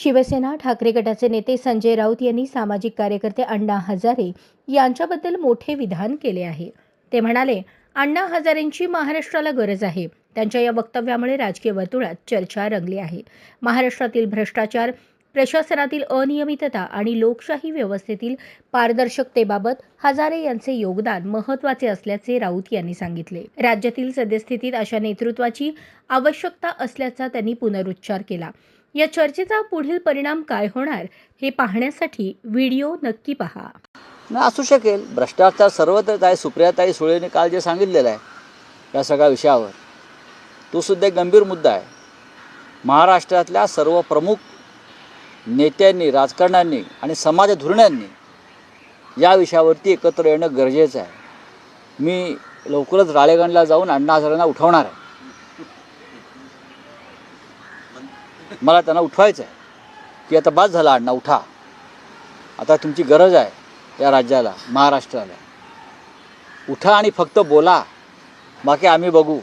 शिवसेना ठाकरे गटाचे नेते संजय राऊत यांनी सामाजिक कार्यकर्ते अण्णा हजारे यांच्याबद्दल मोठे विधान केले आहे. ते म्हणाले, अण्णा हजारेंची महाराष्ट्राला गरज आहे. त्यांच्या या वक्तव्यामुळे राजकीय वर्तुळात चर्चा रंगली आहे. महाराष्ट्रातील भ्रष्टाचार, प्रशासनातील अनियमितता आणि लोकशाही व्यवस्थेतील पारदर्शकतेबाबत हजारे यांचे योगदान महत्त्वाचे असल्याचे राऊत यांनी सांगितले. राज्यातील सद्यस्थितीत अशा नेतृत्वाची आवश्यकता असल्याचा त्यांनी पुनरुच्चार केला. या चर्चेचा पुढील परिणाम काय होणार हे पाहण्यासाठी व्हिडिओ नक्की पहा. असू शकेल भ्रष्टाचार सर्वत्रच आहे. सुप्रियाताई सुळेने काल जे सांगितलेलं आहे या सगळ्या विषयावर, तो सुद्धा एक गंभीर मुद्दा आहे. महाराष्ट्रातल्या सर्व प्रमुख नेत्यांनी, राजकारण्यांनी आणि समाज धोरणांनी या विषयावरती एकत्र येणं गरजेचं आहे. मी लवकरच राळेगणला जाऊन अण्णा हजारेंना उठवणार आहे. मला त्यांना उठवायचं आहे की आता बाद झाला अण्णा, उठा. आता तुमची गरज आहे या राज्याला, महाराष्ट्राला. उठा आणि फक्त बोला, बाकी आम्ही बघू.